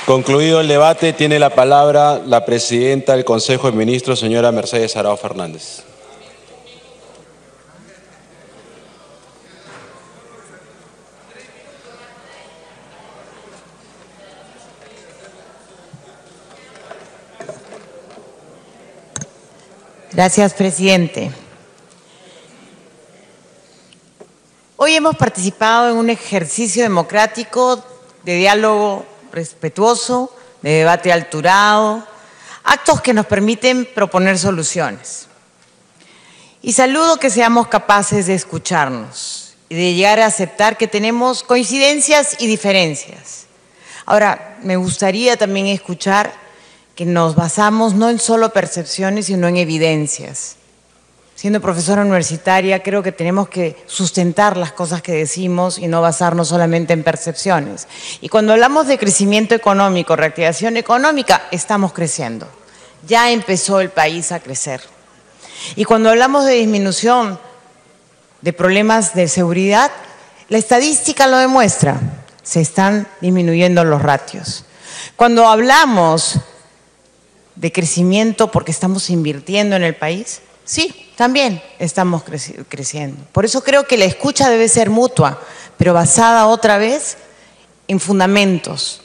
Concluido el debate, tiene la palabra la presidenta del Consejo de Ministros, señora Mercedes Arauz Fernández. Gracias, presidente. Hoy hemos participado en un ejercicio democrático de diálogo respetuoso, de debate alturado, actos que nos permiten proponer soluciones. Y saludo que seamos capaces de escucharnos y de llegar a aceptar que tenemos coincidencias y diferencias. Ahora, me gustaría también escuchar que nos basamos no en solo percepciones, sino en evidencias. Siendo profesora universitaria, creo que tenemos que sustentar las cosas que decimos y no basarnos solamente en percepciones. Y cuando hablamos de crecimiento económico, reactivación económica, estamos creciendo. Ya empezó el país a crecer. Y cuando hablamos de disminución de problemas de seguridad, la estadística lo demuestra. Se están disminuyendo los ratios. Cuando hablamos de crecimiento porque estamos invirtiendo en el país, sí, también estamos creciendo. Por eso creo que la escucha debe ser mutua, pero basada otra vez en fundamentos,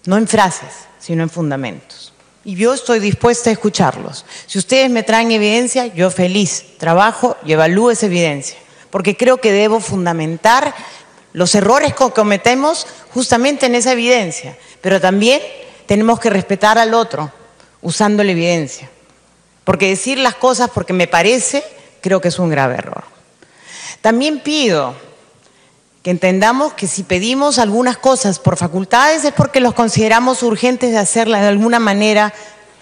no en frases, sino en fundamentos. Y yo estoy dispuesta a escucharlos. Si ustedes me traen evidencia, yo feliz, trabajo y evalúo esa evidencia, porque creo que debo fundamentar los errores que cometemos justamente en esa evidencia, pero también tenemos que respetar al otro usando la evidencia. Porque decir las cosas porque me parece, creo que es un grave error. También pido que entendamos que si pedimos algunas cosas por facultades es porque los consideramos urgentes de hacerlas de alguna manera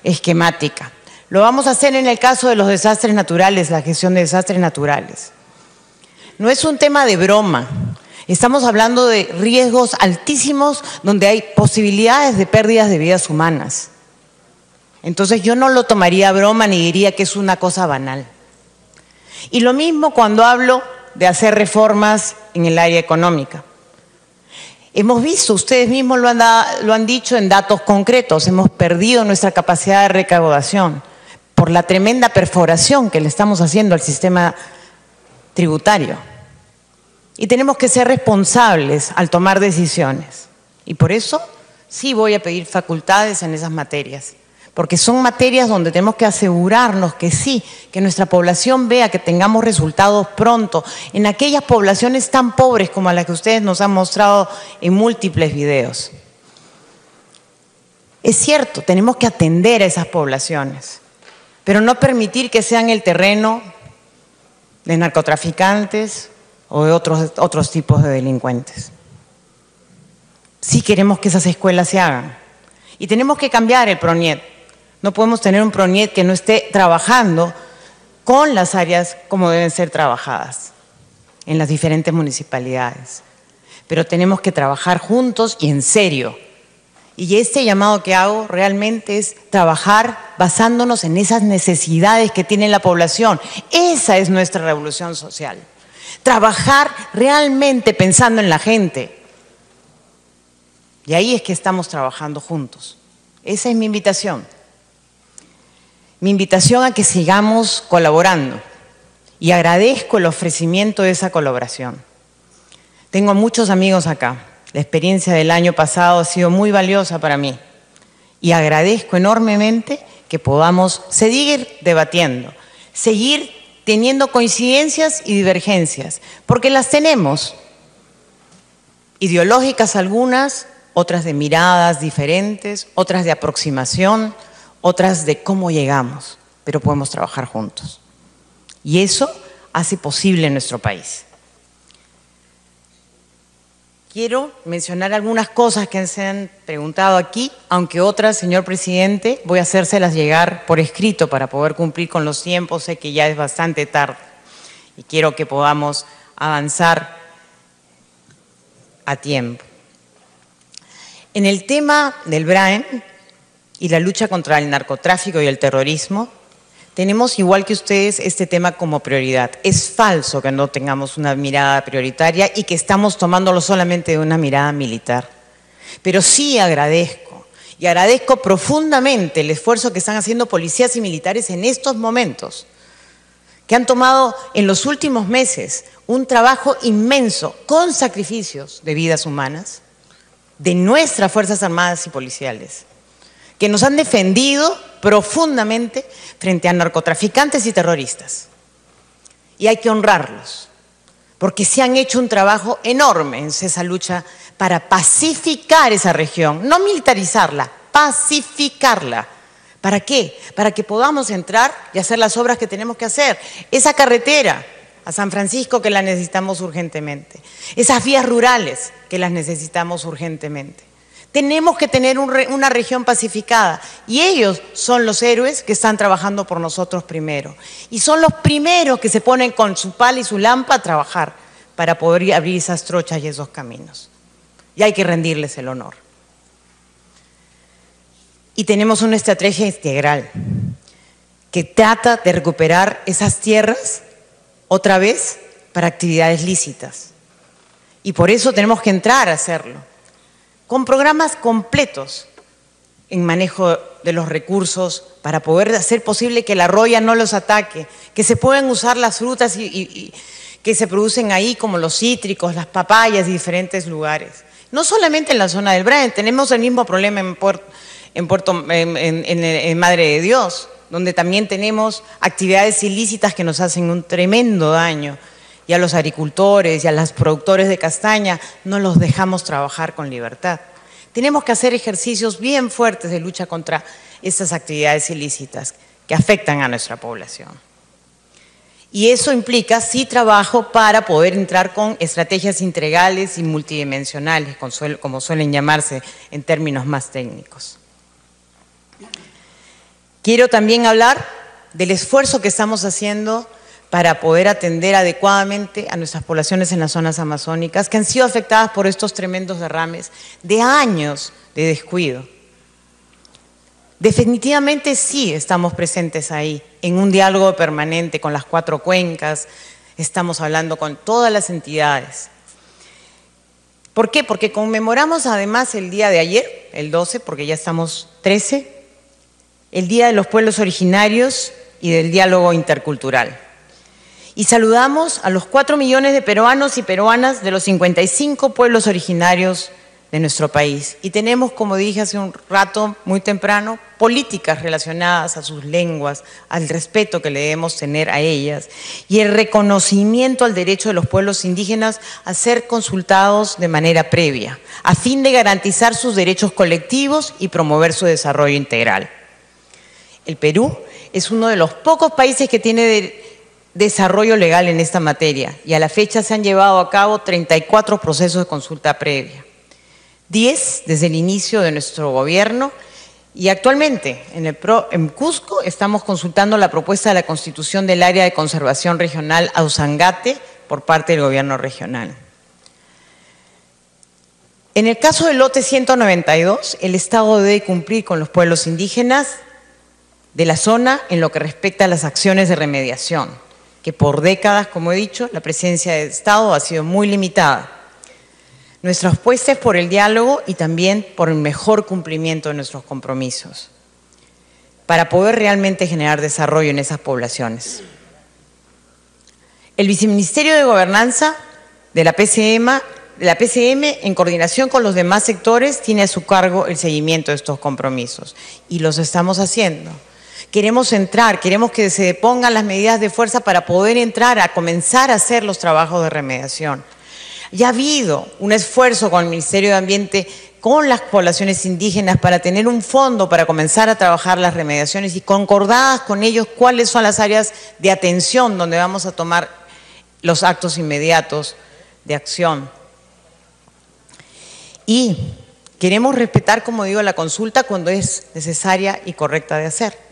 esquemática. Lo vamos a hacer en el caso de los desastres naturales, la gestión de desastres naturales. No es un tema de broma. Estamos hablando de riesgos altísimos donde hay posibilidades de pérdidas de vidas humanas. Entonces yo no lo tomaría a broma ni diría que es una cosa banal. Y lo mismo cuando hablo de hacer reformas en el área económica. Hemos visto, ustedes mismos lo han dicho en datos concretos, hemos perdido nuestra capacidad de recaudación por la tremenda perforación que le estamos haciendo al sistema tributario. Y tenemos que ser responsables al tomar decisiones. Y por eso sí voy a pedir facultades en esas materias. Porque son materias donde tenemos que asegurarnos que sí, que nuestra población vea que tengamos resultados pronto en aquellas poblaciones tan pobres como a las que ustedes nos han mostrado en múltiples videos. Es cierto, tenemos que atender a esas poblaciones, pero no permitir que sean el terreno de narcotraficantes o de otros tipos de delincuentes. Sí queremos que esas escuelas se hagan y tenemos que cambiar el PRONIET. No podemos tener un PRONIET que no esté trabajando con las áreas como deben ser trabajadas en las diferentes municipalidades. Pero tenemos que trabajar juntos y en serio. Y este llamado que hago realmente es trabajar basándonos en esas necesidades que tiene la población. Esa es nuestra revolución social. Trabajar realmente pensando en la gente. Y ahí es que estamos trabajando juntos. Esa es mi invitación. Mi invitación a que sigamos colaborando y agradezco el ofrecimiento de esa colaboración. Tengo muchos amigos acá. La experiencia del año pasado ha sido muy valiosa para mí y agradezco enormemente que podamos seguir debatiendo, seguir teniendo coincidencias y divergencias, porque las tenemos, ideológicas algunas, otras de miradas diferentes, otras de aproximación, otras de cómo llegamos, pero podemos trabajar juntos. Y eso hace posible nuestro país. Quiero mencionar algunas cosas que se han preguntado aquí, aunque otras, señor presidente, voy a hacérselas llegar por escrito para poder cumplir con los tiempos. Sé que ya es bastante tarde y quiero que podamos avanzar a tiempo. En el tema del BRAEN y la lucha contra el narcotráfico y el terrorismo, tenemos, igual que ustedes, este tema como prioridad. Es falso que no tengamos una mirada prioritaria y que estamos tomándolo solamente de una mirada militar. Pero sí agradezco, y agradezco profundamente el esfuerzo que están haciendo policías y militares en estos momentos, que han tomado en los últimos meses un trabajo inmenso, con sacrificios de vidas humanas, de nuestras Fuerzas Armadas y Policiales, que nos han defendido profundamente frente a narcotraficantes y terroristas. Y hay que honrarlos, porque se han hecho un trabajo enorme en esa lucha para pacificar esa región, no militarizarla, pacificarla. ¿Para qué? Para que podamos entrar y hacer las obras que tenemos que hacer. Esa carretera a San Francisco que la necesitamos urgentemente, esas vías rurales que las necesitamos urgentemente. Tenemos que tener una región pacificada y ellos son los héroes que están trabajando por nosotros primero. Y son los primeros que se ponen con su pala y su lampa a trabajar para poder abrir esas trochas y esos caminos. Y hay que rendirles el honor. Y tenemos una estrategia integral que trata de recuperar esas tierras otra vez para actividades lícitas. Y por eso tenemos que entrar a hacerlo, con programas completos en manejo de los recursos para poder hacer posible que la roya no los ataque, que se puedan usar las frutas que se producen ahí, como los cítricos, las papayas y diferentes lugares. No solamente en la zona del Brain, tenemos el mismo problema en Madre de Dios, donde también tenemos actividades ilícitas que nos hacen un tremendo daño. Y a los agricultores y a los productores de castaña no los dejamos trabajar con libertad. Tenemos que hacer ejercicios bien fuertes de lucha contra estas actividades ilícitas que afectan a nuestra población. Y eso implica, sí, trabajo para poder entrar con estrategias integrales y multidimensionales, como suelen llamarse en términos más técnicos. Quiero también hablar del esfuerzo que estamos haciendo para poder atender adecuadamente a nuestras poblaciones en las zonas amazónicas que han sido afectadas por estos tremendos derrames de años de descuido. Definitivamente sí estamos presentes ahí, en un diálogo permanente con las 4 cuencas, estamos hablando con todas las entidades. ¿Por qué? Porque conmemoramos además el día de ayer, el 12, porque ya estamos 13, el Día de los Pueblos Originarios y del Diálogo Intercultural. Y saludamos a los 4 millones de peruanos y peruanas de los 55 pueblos originarios de nuestro país. Y tenemos, como dije hace un rato, muy temprano, políticas relacionadas a sus lenguas, al respeto que le debemos tener a ellas y el reconocimiento al derecho de los pueblos indígenas a ser consultados de manera previa, a fin de garantizar sus derechos colectivos y promover su desarrollo integral. El Perú es uno de los pocos países que tiene desarrollo legal en esta materia y a la fecha se han llevado a cabo 34 procesos de consulta previa, 10 desde el inicio de nuestro gobierno y actualmente en Cusco estamos consultando la propuesta de la constitución del área de conservación regional Ausangate por parte del gobierno regional. En el caso del lote 192, el Estado debe cumplir con los pueblos indígenas de la zona en lo que respecta a las acciones de remediación, que por décadas, como he dicho, la presencia del Estado ha sido muy limitada. Nuestra apuesta es por el diálogo y también por el mejor cumplimiento de nuestros compromisos, para poder realmente generar desarrollo en esas poblaciones. El Viceministerio de Gobernanza de la PCM, en coordinación con los demás sectores, tiene a su cargo el seguimiento de estos compromisos y los estamos haciendo. Queremos entrar, queremos que se pongan las medidas de fuerza para poder entrar a comenzar a hacer los trabajos de remediación. Ya ha habido un esfuerzo con el Ministerio de Ambiente, con las poblaciones indígenas para tener un fondo para comenzar a trabajar las remediaciones y concordadas con ellos cuáles son las áreas de atención donde vamos a tomar los actos inmediatos de acción. Y queremos respetar, como digo, la consulta cuando es necesaria y correcta de hacer.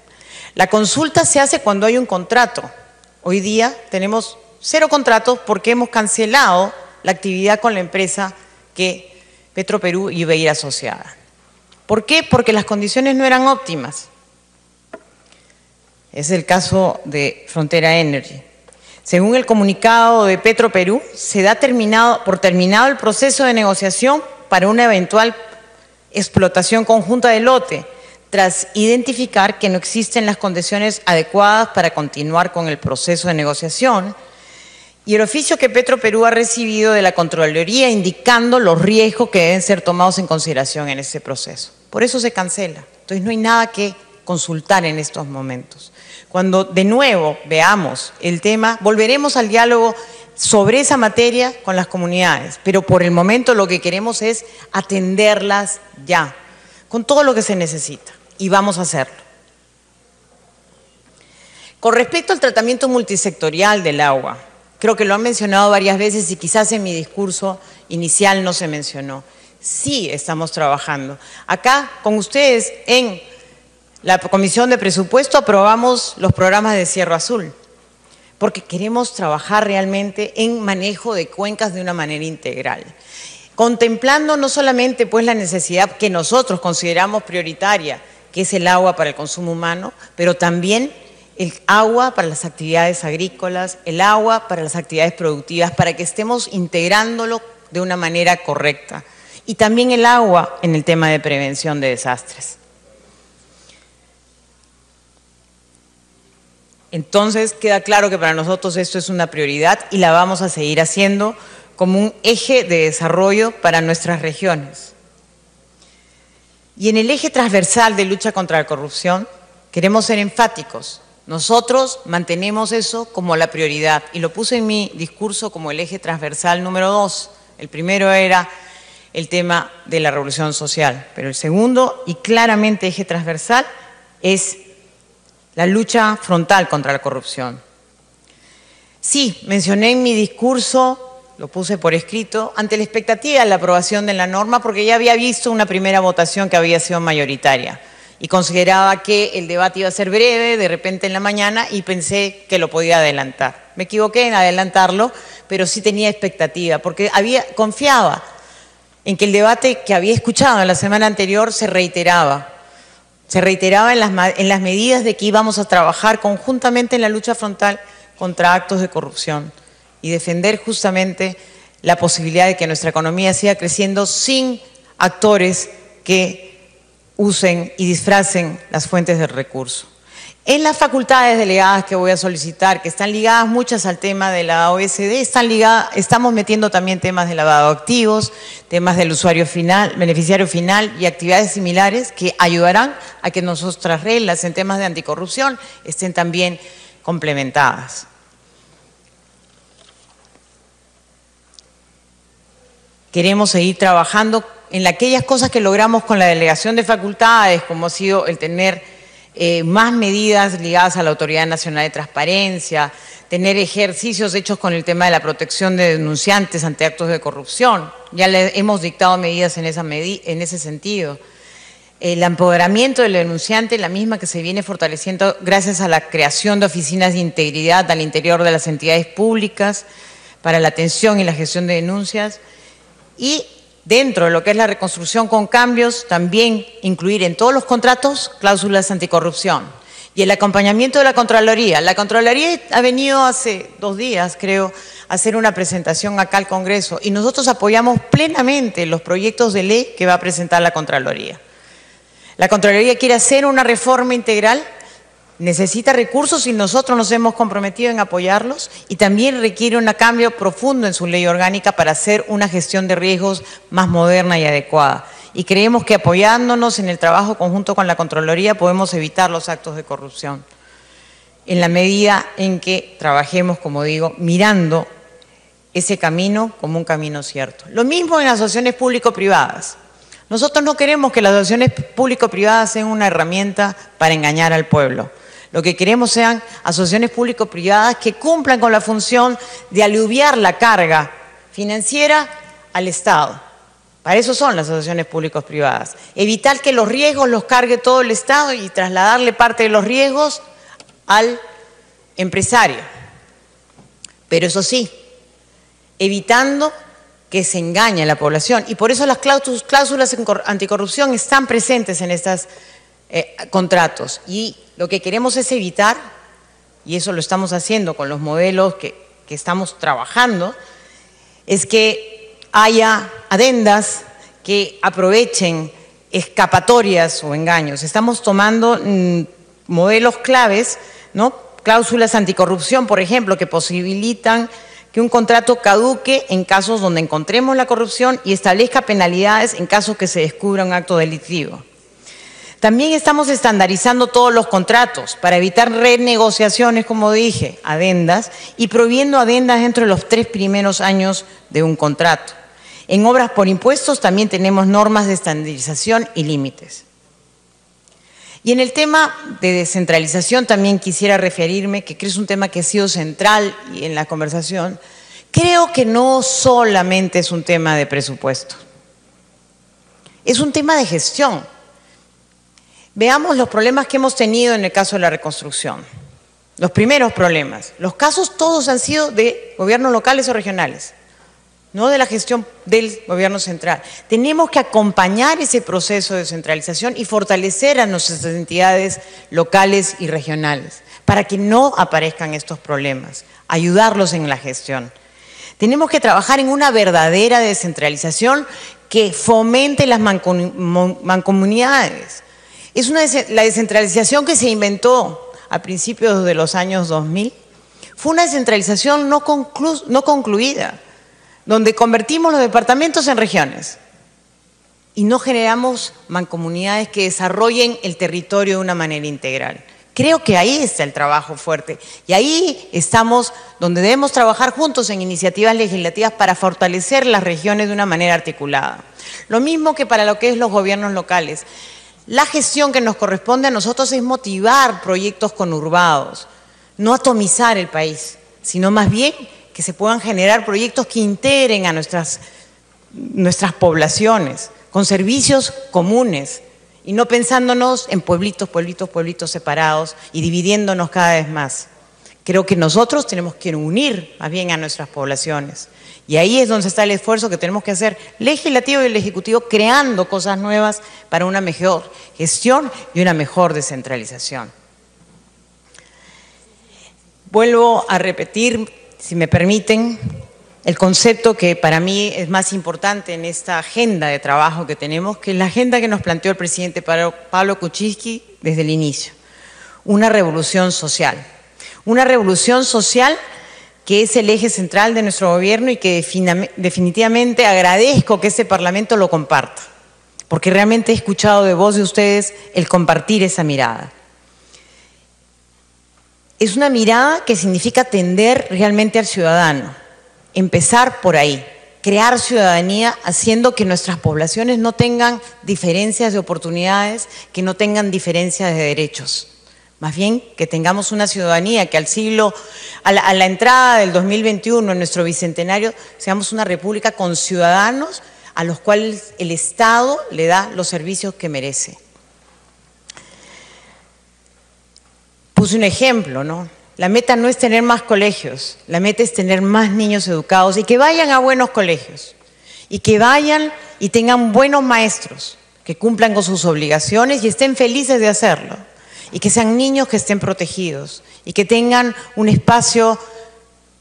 La consulta se hace cuando hay un contrato. Hoy día tenemos 0 contratos porque hemos cancelado la actividad con la empresa que Petroperú iba a ir asociada. ¿Por qué? Porque las condiciones no eran óptimas. Es el caso de Frontera Energy. Según el comunicado de Petroperú, se da por terminado el proceso de negociación para una eventual explotación conjunta del lote, tras identificar que no existen las condiciones adecuadas para continuar con el proceso de negociación, y el oficio que Petroperú ha recibido de la Contraloría indicando los riesgos que deben ser tomados en consideración en ese proceso. Por eso se cancela. Entonces no hay nada que consultar en estos momentos. Cuando de nuevo veamos el tema, volveremos al diálogo sobre esa materia con las comunidades, pero por el momento lo que queremos es atenderlas ya, con todo lo que se necesita, y vamos a hacerlo. Con respecto al tratamiento multisectorial del agua, creo que lo han mencionado varias veces y quizás en mi discurso inicial no se mencionó. Sí estamos trabajando. Acá con ustedes en la Comisión de Presupuesto aprobamos los programas de Cierro Azul, porque queremos trabajar realmente en manejo de cuencas de una manera integral, contemplando no solamente pues la necesidad que nosotros consideramos prioritaria, que es el agua para el consumo humano, pero también el agua para las actividades agrícolas, el agua para las actividades productivas, para que estemos integrándolo de una manera correcta. Y también el agua en el tema de prevención de desastres. Entonces, queda claro que para nosotros esto es una prioridad y la vamos a seguir haciendo como un eje de desarrollo para nuestras regiones. Y en el eje transversal de lucha contra la corrupción, queremos ser enfáticos. Nosotros mantenemos eso como la prioridad y lo puse en mi discurso como el eje transversal número 2. El primero era el tema de la revolución social, pero el segundo y claramente eje transversal es la lucha frontal contra la corrupción. Sí, mencioné en mi discurso, lo puse por escrito, ante la expectativa de la aprobación de la norma porque ya había visto una primera votación que había sido mayoritaria. Y consideraba que el debate iba a ser breve, de repente en la mañana, y pensé que lo podía adelantar. Me equivoqué en adelantarlo, pero sí tenía expectativa, porque confiaba en que el debate que había escuchado en la semana anterior se reiteraba. Se reiteraba en las medidas de que íbamos a trabajar conjuntamente en la lucha frontal contra actos de corrupción y defender justamente la posibilidad de que nuestra economía siga creciendo sin actores que usen y disfracen las fuentes del recurso. En las facultades delegadas que voy a solicitar, que están ligadas muchas al tema de la OECD, estamos metiendo también temas de lavado de activos, temas del usuario final, beneficiario final y actividades similares que ayudarán a que nuestras reglas en temas de anticorrupción estén también complementadas. Queremos seguir trabajando en aquellas cosas que logramos con la delegación de facultades, como ha sido el tener más medidas ligadas a la Autoridad Nacional de Transparencia, tener ejercicios hechos con el tema de la protección de denunciantes ante actos de corrupción. Ya le hemos dictado medidas en ese sentido. El empoderamiento del denunciante, la misma que se viene fortaleciendo gracias a la creación de oficinas de integridad al interior de las entidades públicas para la atención y la gestión de denuncias. Y dentro de lo que es la reconstrucción con cambios, también incluir en todos los contratos cláusulas anticorrupción. Y el acompañamiento de la Contraloría. La Contraloría ha venido hace 2 días, creo, a hacer una presentación acá al Congreso y nosotros apoyamos plenamente los proyectos de ley que va a presentar la Contraloría. La Contraloría quiere hacer una reforma integral, necesita recursos y nosotros nos hemos comprometido en apoyarlos y también requiere un cambio profundo en su ley orgánica para hacer una gestión de riesgos más moderna y adecuada. Y creemos que apoyándonos en el trabajo conjunto con la Contraloría podemos evitar los actos de corrupción en la medida en que trabajemos, como digo, mirando ese camino como un camino cierto. Lo mismo en asociaciones público-privadas. Nosotros no queremos que las asociaciones público-privadas sean una herramienta para engañar al pueblo. Lo que queremos sean asociaciones público-privadas que cumplan con la función de aliviar la carga financiera al Estado. Para eso son las asociaciones público-privadas. Evitar que los riesgos los cargue todo el Estado y trasladarle parte de los riesgos al empresario. Pero eso sí, evitando que se engañe a la población. Y por eso las cláusulas anticorrupción están presentes en estos contratos. Y lo que queremos es evitar, y eso lo estamos haciendo con los modelos que estamos trabajando, es que haya adendas que aprovechen escapatorias o engaños. Estamos tomando modelos claves, ¿no? Cláusulas anticorrupción, por ejemplo, que posibilitan que un contrato caduque en casos donde encontremos la corrupción y establezca penalidades en caso que se descubra un acto delictivo. También estamos estandarizando todos los contratos para evitar renegociaciones, como dije, adendas, y prohibiendo adendas dentro de los 3 primeros años de un contrato. En obras por impuestos también tenemos normas de estandarización y límites. Y en el tema de descentralización también quisiera referirme, que creo es un tema que ha sido central en la conversación. Creo que no solamente es un tema de presupuesto, es un tema de gestión. Veamos los problemas que hemos tenido en el caso de la reconstrucción. Los primeros problemas. Los casos todos han sido de gobiernos locales o regionales, no de la gestión del gobierno central. Tenemos que acompañar ese proceso de descentralización y fortalecer a nuestras entidades locales y regionales para que no aparezcan estos problemas, ayudarlos en la gestión. Tenemos que trabajar en una verdadera descentralización que fomente las mancomunidades. Es la descentralización que se inventó a principios de los años 2000. Fue una descentralización no concluida, donde convertimos los departamentos en regiones y no generamos mancomunidades que desarrollen el territorio de una manera integral. Creo que ahí está el trabajo fuerte y ahí estamos donde debemos trabajar juntos en iniciativas legislativas para fortalecer las regiones de una manera articulada. Lo mismo que para lo que es los gobiernos locales. La gestión que nos corresponde a nosotros es motivar proyectos conurbados, no atomizar el país, sino más bien que se puedan generar proyectos que integren a nuestras poblaciones, con servicios comunes, y no pensándonos en pueblitos separados y dividiéndonos cada vez más. Creo que nosotros tenemos que unir más bien a nuestras poblaciones. Y ahí es donde está el esfuerzo que tenemos que hacer, legislativo y el ejecutivo, creando cosas nuevas para una mejor gestión y una mejor descentralización. Vuelvo a repetir, si me permiten, el concepto que para mí es más importante en esta agenda de trabajo que tenemos, que es la agenda que nos planteó el presidente Pablo Kuczynski desde el inicio. Una revolución social. Una revolución social que es el eje central de nuestro gobierno y que definitivamente agradezco que este Parlamento lo comparta, porque realmente he escuchado de voz de ustedes el compartir esa mirada. Es una mirada que significa atender realmente al ciudadano, empezar por ahí, crear ciudadanía haciendo que nuestras poblaciones no tengan diferencias de oportunidades, que no tengan diferencias de derechos. Más bien que tengamos una ciudadanía que a la entrada del 2021, en nuestro bicentenario, seamos una república con ciudadanos a los cuales el Estado le da los servicios que merece. Puse un ejemplo, ¿no? La meta no es tener más colegios, la meta es tener más niños educados y que vayan a buenos colegios y que vayan y tengan buenos maestros que cumplan con sus obligaciones y estén felices de hacerlo. Y que sean niños que estén protegidos y que tengan un espacio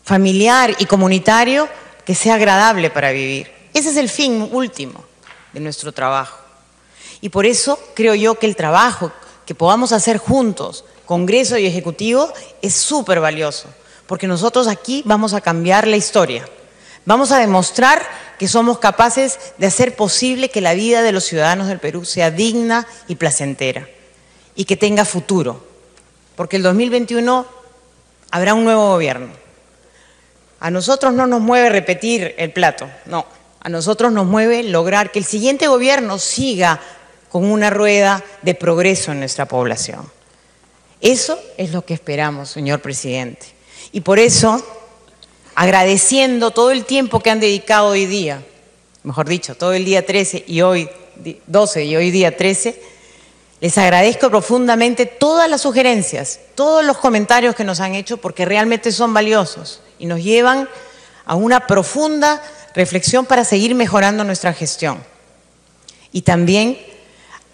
familiar y comunitario que sea agradable para vivir. Ese es el fin último de nuestro trabajo. Y por eso creo yo que el trabajo que podamos hacer juntos, Congreso y Ejecutivo, es súper valioso, porque nosotros aquí vamos a cambiar la historia. Vamos a demostrar que somos capaces de hacer posible que la vida de los ciudadanos del Perú sea digna y placentera. Y que tenga futuro, porque el 2021 habrá un nuevo gobierno. A nosotros no nos mueve repetir el plato, no. A nosotros nos mueve lograr que el siguiente gobierno siga con una rueda de progreso en nuestra población. Eso es lo que esperamos, señor presidente. Y por eso, agradeciendo todo el tiempo que han dedicado hoy día, mejor dicho, todo el día 13 y hoy 12 y hoy día 13, les agradezco profundamente todas las sugerencias, todos los comentarios que nos han hecho, porque realmente son valiosos y nos llevan a una profunda reflexión para seguir mejorando nuestra gestión. Y también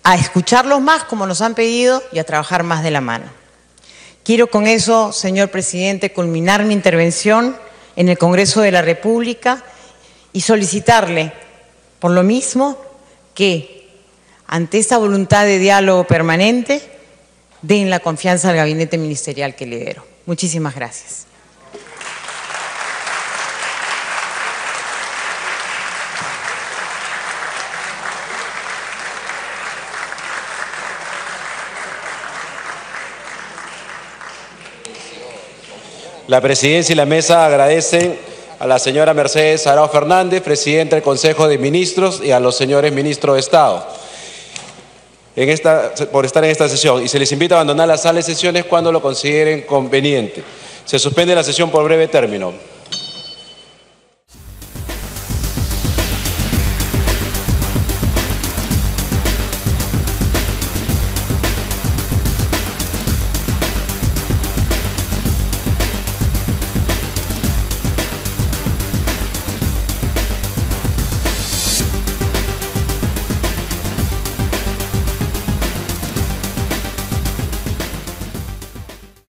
a escucharlos más, como nos han pedido, y a trabajar más de la mano. Quiero con eso, señor presidente, culminar mi intervención en el Congreso de la República y solicitarle, por lo mismo, que ante esta voluntad de diálogo permanente, den la confianza al gabinete ministerial que lidero. Muchísimas gracias. La presidencia y la mesa agradecen a la señora Mercedes Sarao Fernández, presidenta del Consejo de Ministros, y a los señores ministros de Estado por estar en esta sesión, y se les invita a abandonar la sala de sesiones cuando lo consideren conveniente. Se suspende la sesión por breve término.